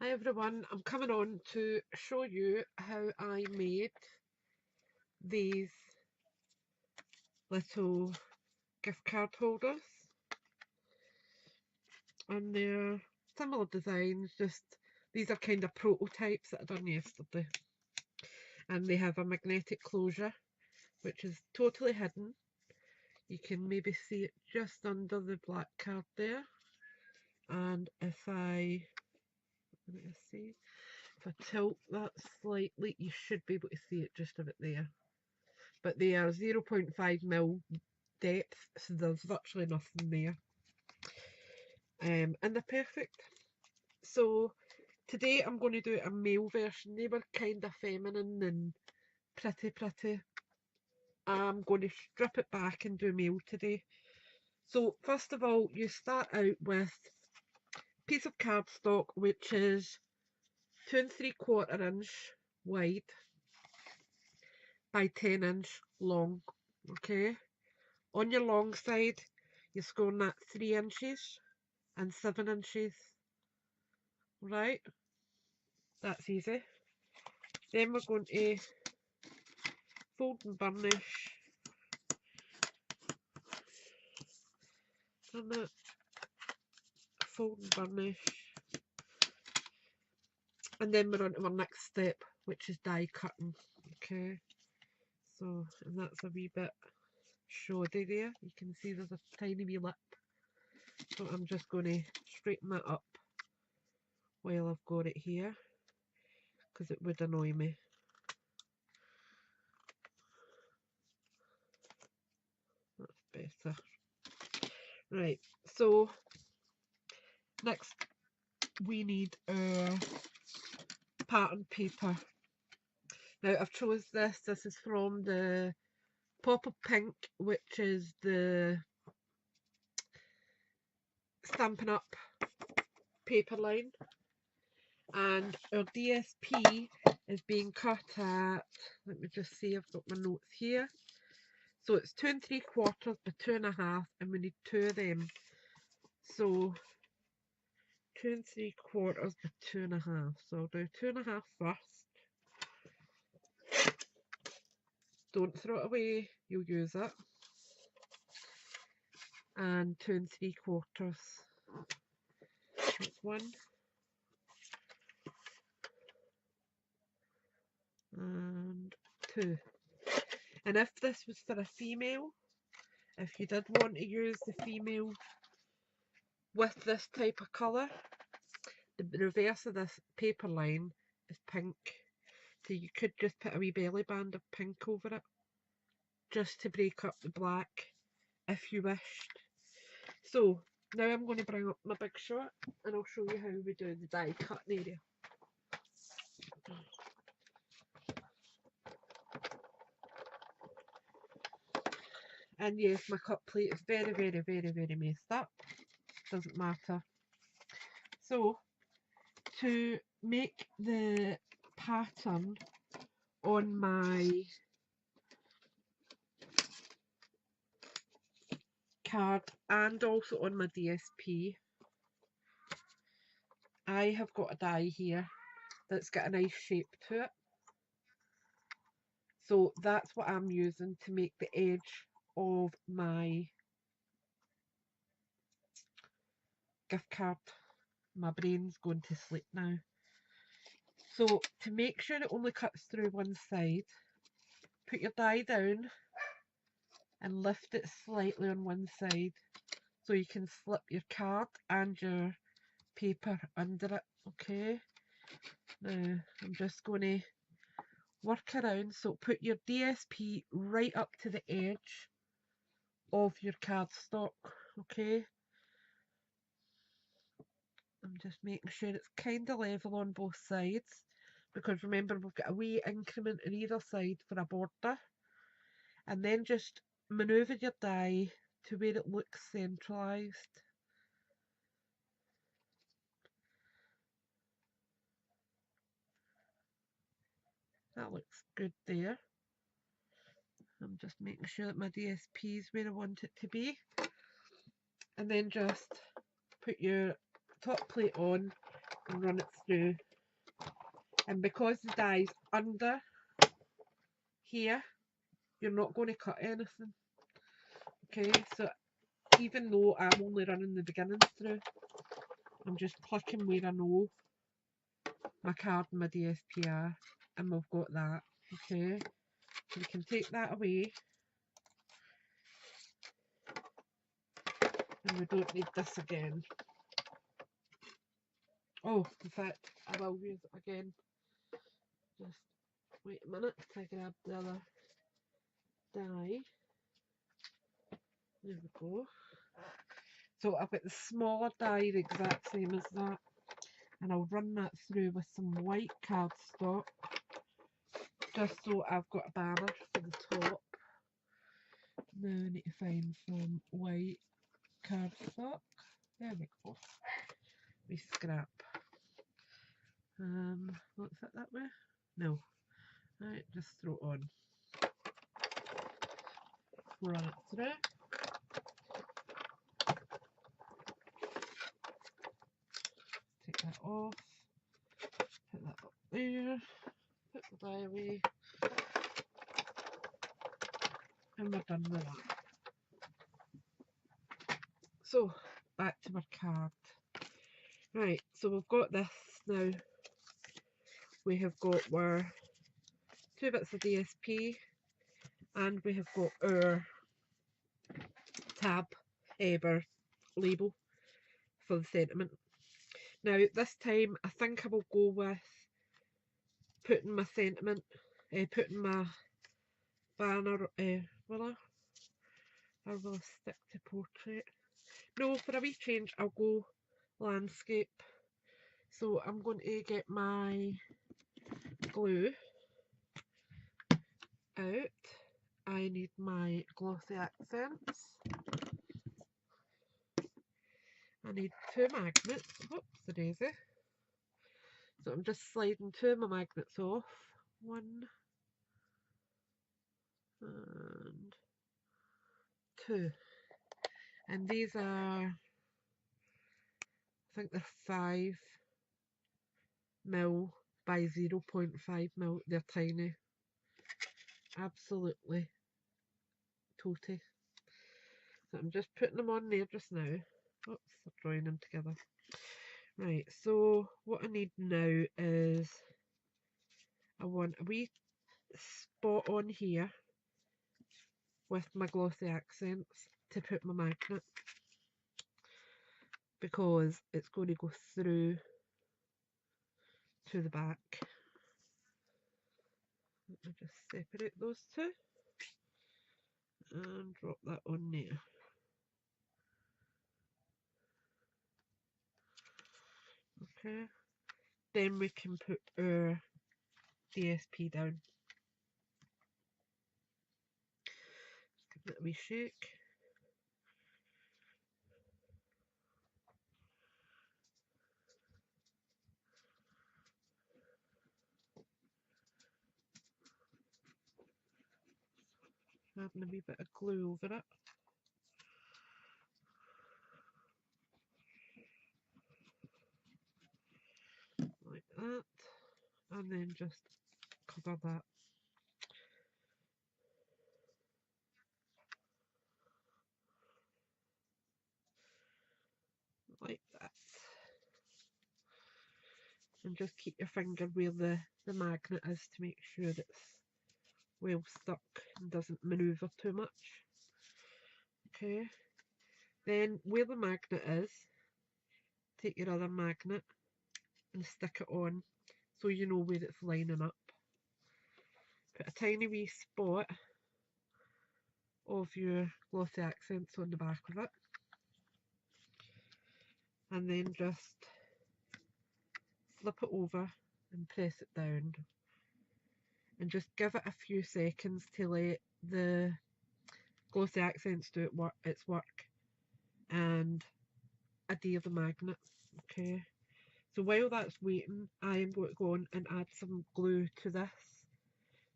Hi everyone, I'm coming on to show you how I made these little gift card holders, and they're similar designs, just these are kind of prototypes that I done yesterday, and they have a magnetic closure which is totally hidden. You can maybe see it just under the black card there, and if I tilt that slightly, you should be able to see it just about there. But they are 0.5mm depth, so there's virtually nothing there. And they're perfect. So today I'm going to do a male version. They were kind of feminine and pretty. I'm going to strip it back and do male today. So first of all, you start out with a piece of cardstock which is 2 3/4 inch wide by 10 inch long. Okay, on your long side you're scoring that 3 inches and 7 inches. Right, that's easy. Then we're going to fold and burnish, and that fold and burnish, and then we're on to our next step, which is die cutting. Okay, so, and that's a wee bit shoddy there. You can see there's a tiny wee lip, so I'm just going to straighten that up while I've got it here, because it would annoy me. That's better. Right, so next we need our pattern paper. Now I've chose this. This is from the Pop of Pink, which is the Stampin' Up paper line, and our DSP is being cut at, let me just see, I've got my notes here. So it's 2 3/4 by 2.5, and we need 2 of them. So 2 3/4 by 2.5. So I'll do 2.5 first. Don't throw it away, you'll use it. And 2 3/4. That's 1. And 2. And if this was for a female, if you did want to use the female with this type of colour, the reverse of this paper line is pink. So you could just put a wee belly band of pink over it, just to break up the black if you wished. So now I'm going to bring up my big shot and I'll show you how we do the die cutting area. And yes, my cut plate is very messed up. Doesn't matter. So to make the pattern on my card and also on my DSP, I have got a die here that's got a nice shape to it. So that's what I'm using to make the edge of my gift card. My brain's going to sleep now. So to make sure it only cuts through one side, put your die down and lift it slightly on one side so you can slip your card and your paper under it. Okay, now I'm just going to work around. So put your DSP right up to the edge of your cardstock. Okay, I'm just making sure it's kind of level on both sides, because remember we've got a wee increment on either side for a border. And then just manoeuvre your die to where it looks centralised. That looks good there. I'm just making sure that my DSP is where I want it to be. And then just put your top plate on and run it through. And because the dye's under here, you're not going to cut anything. Okay, so even though I'm only running the beginnings through, I'm just clicking where I know my card and my DSP are, and we've got that. Okay, so we can take that away, and we don't need this again. Oh, in fact, I will use it again. Just wait a minute till I grab the other dye. There we go. So I've got the smaller die, the exact same as that, and I'll run that through with some white cardstock, just so I've got a banner for the top. Now I need to find some white cardstock. There we go. We scrap. What's it that way? No. Right, just throw it on. Run it through. Take that off. Put that up there. Put the die away. And we're done with that. So, back to our card. Right, so we've got this now. We have got our 2 bits of DSP, and we have got our tab, our label for the sentiment. Now this time I think I will go with putting my sentiment, putting my banner, will I? Or will I stick to portrait? No, for a wee change I'll go landscape. So I'm going to get my glue out. I need my glossy accents. I need 2 magnets. Whoops, the daisy. So I'm just sliding 2 of my magnets off. 1 and 2. And these are, I think they're 5 mil by 0.5 mil. They're tiny. Absolutely toty. So I'm just putting them on there just now. Oops, they're joining together. Right, so what I need now is I want a wee spot on here with my glossy accents to put my magnet, because it's going to go through to the back. Let me just separate those 2 and drop that on there. Okay, then we can put our DSP down. Just give it a wee shake. Adding a wee bit of glue over it. Like that. And then just cover that. Like that. And just keep your finger where the magnet is to make sure it's well stuck and doesn't manoeuvre too much. Okay. Then where the magnet is, take your other magnet and stick it on so you know where it's lining up. Put a tiny wee spot of your glossy accents on the back of it, and then just flip it over and press it down, and just give it a few seconds to let the glossy accents do its work and adhere the magnet. Okay, so while that's waiting, I am going to go on and add some glue to this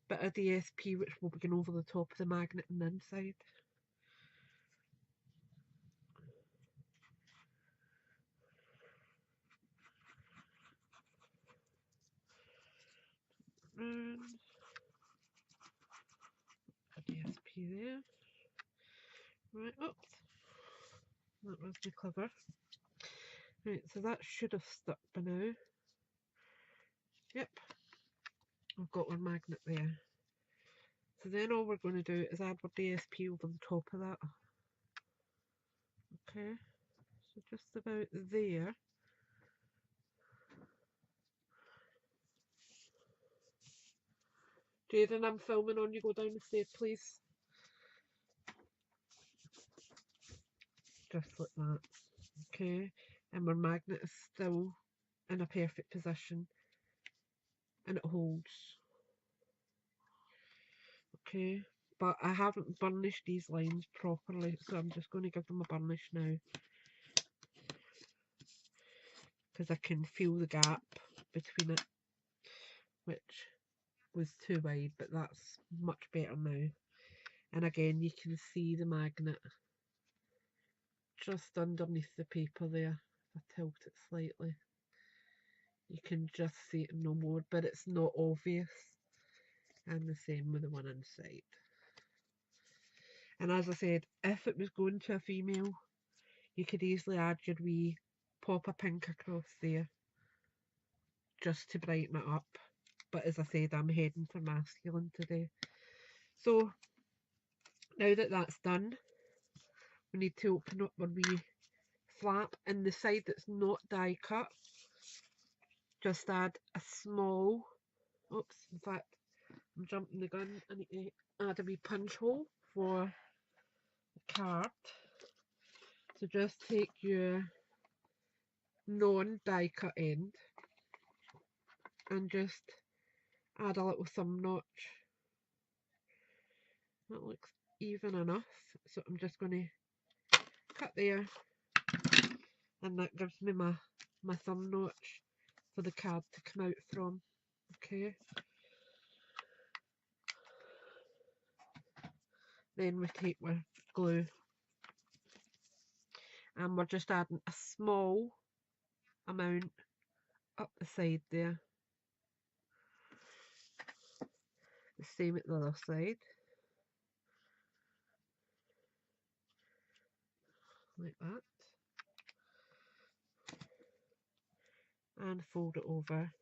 bit of DSP, which will be going over the top of the magnet and the inside. there. Right, oops. That was too clever. Right, so that should have stuck by now. Yep, I've got our magnet there. So then all we're going to do is add our DSP over the top of that. Okay, so just about there. Jayden, I'm filming on you, go down the stairs please. Just like that. Okay, and our magnet is still in a perfect position and it holds. Okay, but I haven't burnished these lines properly, so I'm just going to give them a burnish now because I can feel the gap between it, which was too wide, but that's much better now. And again, you can see the magnet just underneath the paper there. If I tilt it slightly, you can just see it no more, but it's not obvious. And the same with the one inside. And as I said, if it was going to a female, you could easily add your wee pop a pink across there just to brighten it up. But as I said, I'm heading for masculine today. So now that that's done, we need to open up our wee flap, and the side that's not die cut, just add a small, oops, in fact, I'm jumping the gun, I need to add a wee punch hole for the card. So just take your non-die cut end and just add a little thumb notch. That looks even enough, so I'm just going to cut there, and that gives me my thumb notch for the card to come out from. Okay, then we take our glue and we're just adding a small amount up the side there, the same at the other side, like that, and fold it over.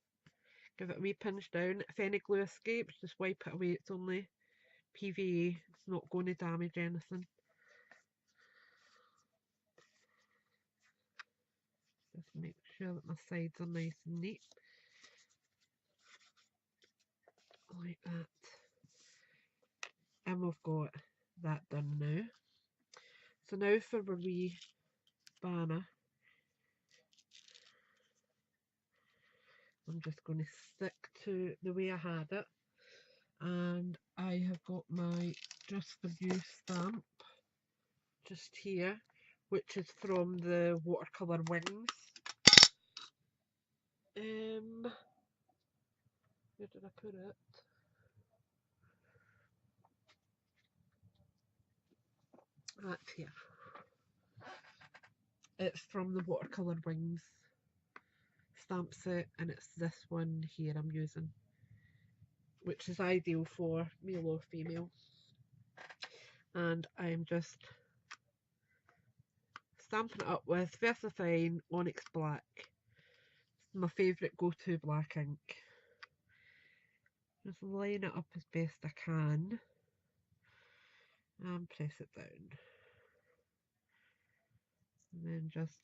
Give it a wee pinch down. If any glue escapes, just wipe it away. It's only PVA, it's not going to damage anything. Just make sure that my sides are nice and neat, like that. And we've got that done now. So now for our wee banner, I'm just going to stick to the way I had it, and I have got my Just For You stamp just here, which is from the watercolour wings. Where did I put it? That's here. It's from the watercolour wings stamp set, and it's this one here I'm using, which is ideal for male or female. And I'm just stamping it up with VersaFine Onyx Black. It's my favourite go-to black ink. Just line it up as best I can and press it down. And then just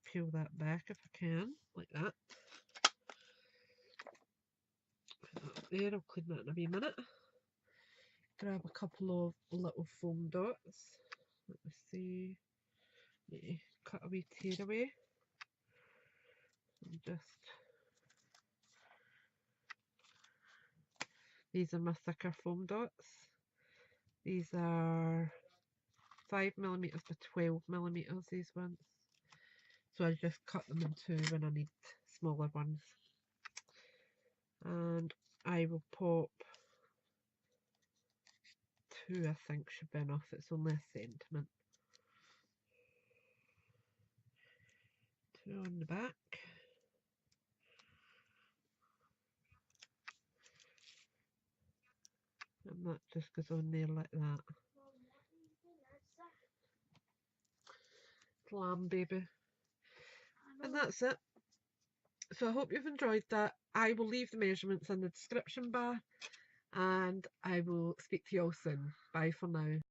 peel that back if I can, like that. Put that up there, I'll clean that in a wee minute. Grab a couple of little foam dots. Let me see. Need to cut a wee tear away. And just, these are my thicker foam dots. These are 5mm by 12mm, these ones. So I just cut them in two when I need smaller ones. And I will pop two, I think should be enough. It's only a sentiment. Two on the back. And that just goes on there like that. Slam baby. And that's it. So I hope you've enjoyed that. I will leave the measurements in the description bar, and I will speak to you all soon. Bye for now.